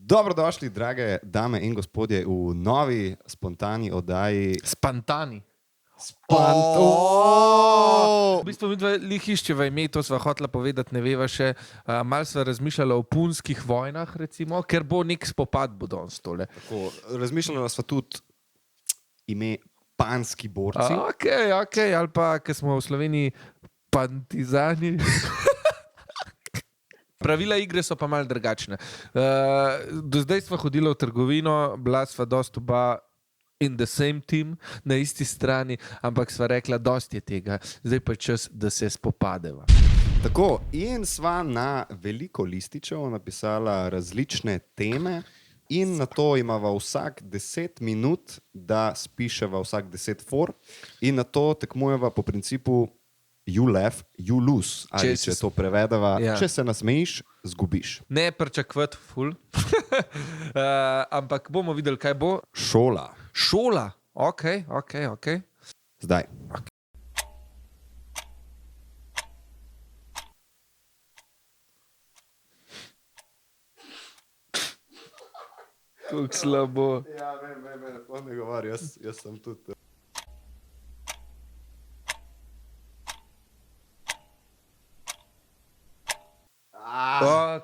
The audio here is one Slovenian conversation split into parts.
Dobrodošli, drage dame in gospodje, v novi spontani oddaji. Spantani. V bistvu mi dva lih iščeva ime, to sva hotela povedati, ne veva še. Malo sva razmišljala o punskih vojnah, recimo, ker bo nek spopad bo danes tole. Razmišljala sva tudi ime panski borci. Ok, ali pa, ker smo v Sloveniji pantizani. Pravila igre so pa malo drugačne. Do zdaj sva hodila v trgovino, bila sva dost oba in the same team, na isti strani, ampak sva rekla, dost je tega, zdaj pa je čas, da se spopadeva. Tako, in sva na veliko lističev napisala različne teme in na to imava vsak 10 minut, da spiševa vsak 10 for in na to tekmujeva po principu you laugh, you lose. Ali če to prevedava, če se nasmejiš, zgubiš. Ne pričakovati ful, ampak bomo videli, kaj bo. Šola. Šola, ok. Zdaj. Kako slabo. Ja, vem, on ne govori, jaz sem tudi.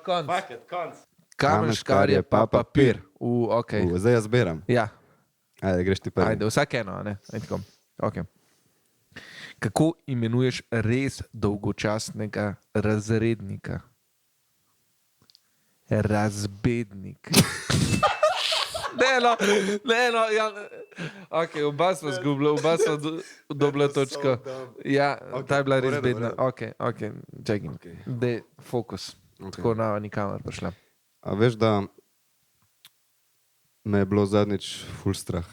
Konc. Konc. Kamen, škarje, pa papir. Ok. Zdaj jaz zberam. Ja. Ajde, greš ti prvi. Ajde, vsak eno, ne? Okay. Kako imenuješ res dolgočasnega razrednika? Razbednik. Ne, ja. Ok, oba smo zgubila, oba smo dobila točko. Ja, ta je bila res bedna. Ok, čekaj. Dej, fokus. Tako na nikamor prišla. A veš, da me je bilo zadnjič ful strah.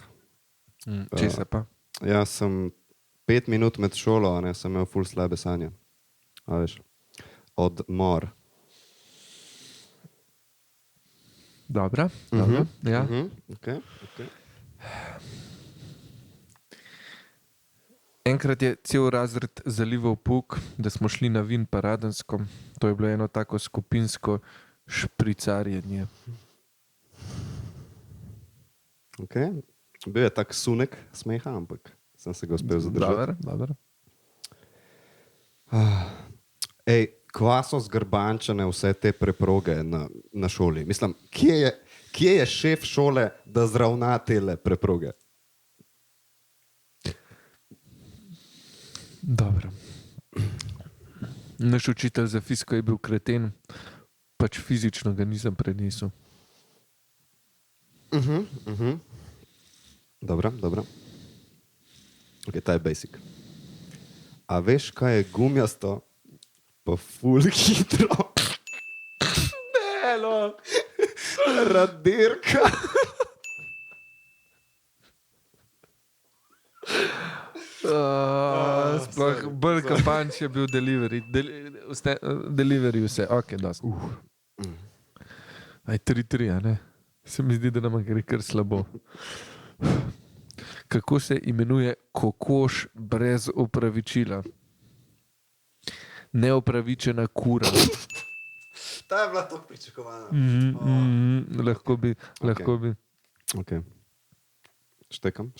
Česa pa? Jaz sem 5 minut med šolo, a ne, sem imel ful slabe sanje. A veš, odmor. Dobro, ja. Okay. Enkrat je cel razred zalival pouk, da smo šli na vin pa Radensko. To je bilo eno tako skupinsko špricarjenje. Ok, bil je tak sunek smeha, ampak sem se ga uspel zadržati. Dobro. Ej, kva so zgrbančene vse te preproge na šoli? Mislim, kje je šef šole, da zravna tele preproge? Dobro. Naš učitelj za fiziko je bil kreten, pač fizično ga nisem prenesel. Dobro. Ok, ta je basic. A veš, kaj je gumijasto pa ful hitro? Nelo! Radirka. Sploh bolj kapanč je bil delivery. Delivery vse, ok, dost. Aj 3-3, a ne? Se mi zdi, da nam gre kar slabo. Kako se imenuje kokoš brez opravičila? Neopravičena kura. Ta je bila to pričakovana. Lahko bi. Ok. Štekam.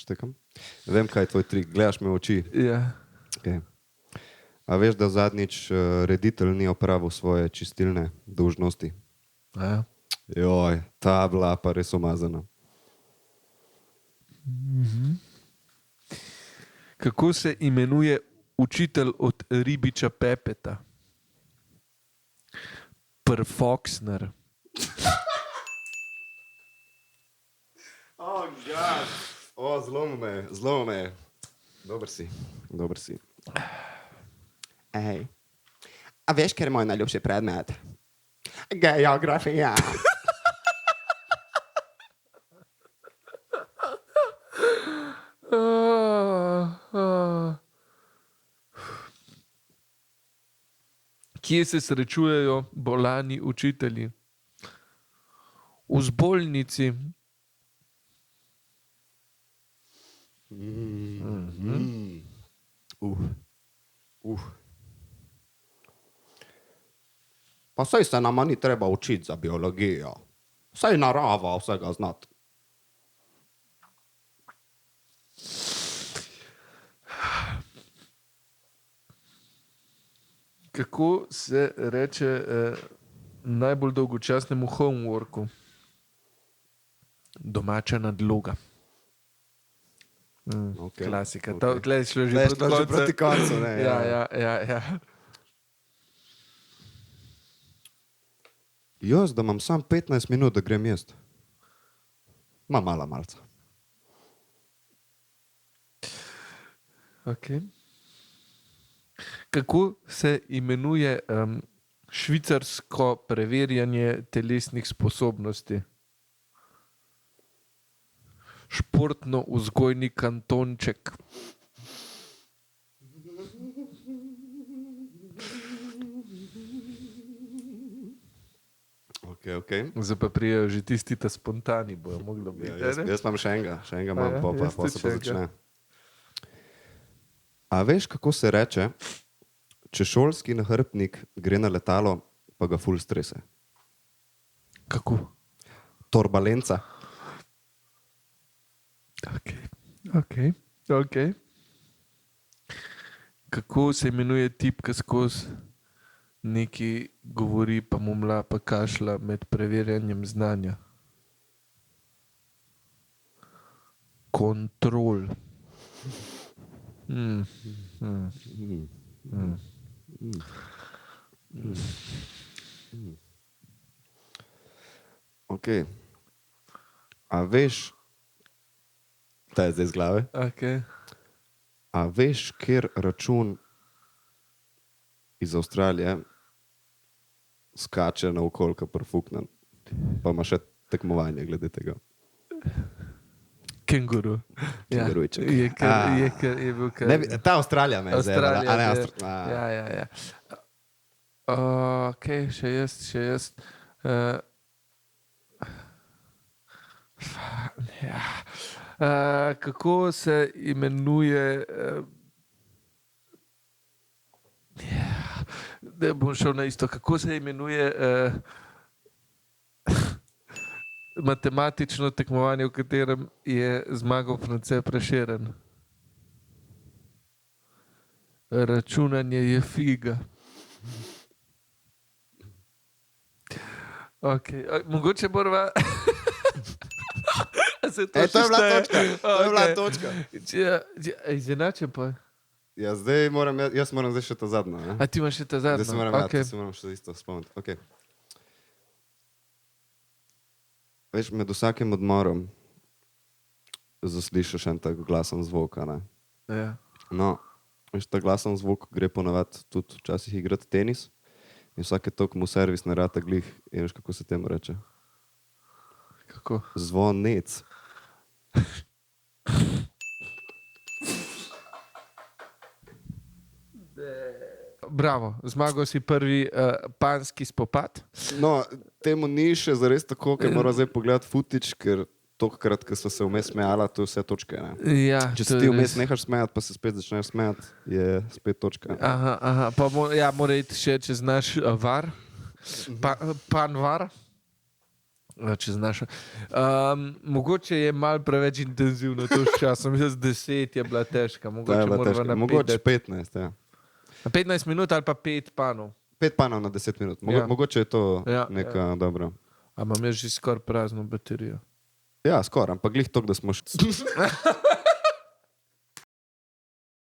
Vem, kaj je tvoj trik. Gledaš me v oči. Ja. Okay. A veš, da zadnjič reditelj ni opravil svoje čistilne dolžnosti? Ja. Joj, ta bila pa res umazana. Kako se imenuje učitelj od ribiča Pepeta? Prfoksner. Oh, God. Zlomo me. Dober si. Ej, a veš, ker je moj najljubši predmet? Geografija. Kje se srečujejo bolani učitelji? V zbolnici. Pa saj se nama ni treba učiti za biologijo. Saj narava vsega znati. Kako se reče najbolj dolgočasnemu homeworku? Domača nadloga. Okay. Klasika. Okay. Tle je šlo že Zdaj je proti šlo že koncu. proti koncu, ne, Ja. Jaz, da imam sam 15 minut, da grem jaz. Mala malca. Okay. Kako se imenuje švicarsko preverjanje telesnih sposobnosti? Športno-vzgojni kantonček. Okay. Zdaj pa prijajo že tisti ta spontani, bojo mogli biti. Jaz imam še enega imam, ja, pa jaz se tudi pa še enega. začne. A veš, kako se reče, če šolski nahrbtnik gre na letalo, pa ga ful strese? Kako? Torbalenca. Okay. Kako se imenuje tip, ki skozi nekaj govori, pa mumla, pa kašla med preverjanjem znanja? Kontrol. Okay. A veš, ta je zdaj z glave, Okay. a veš, kjer račun iz Avstralije skače na okolka prfuknen, pa ima še tekmovanje glede tega. Kenguru. Kengurujček. Je bil kar... Ta Avstralija me je zdaj. Ja. Ok, še jaz. Kako se imenuje... Da bom šel na isto. Kako se imenuje matematično tekmovanje, v katerem je zmagal France Prešeren? Računanje je figa. Okay. Mogoče morava... To je bila točka. Izenačen pa. Ja, jaz moram zdaj še ta zadnja. Ne? A ti imaš še ta zadnja? Zdaj se moram še isto spomniti. Okay. Veš, med vsakim odmorom zaslišiš en tak glasen zvok. Ja. No, veš, ta glasen zvok gre ponavadi tudi včasih igrati tenis in vsake toliko mu servis ne rata glih. In veš, kako se temu reče? Kako? Zvonec. Bravo, zmagal si prvi panski spopad. No, temu ni še zares tako, ker moram zdaj pogledati footage, ker tokrat, ko so se vmes smejala, to je vse točke. Ne? Ja, Če se ti vmes nehaš smejati, pa se spet začneš smejati, je spet točka. Aha, pa mora iti še, če znaš var, panvar. Če znaš. Mogoče je malo preveč intenzivno to s časom, jaz 10 je bila težka, mogoče 15, ja. 15 minut ali pa 5 panov. 5 panov na 10 minut. Mogoče je to neka dobra. A imam jaz že skoraj prazno baterijo? Ja, skoraj, ampak glih toliko, da smo še...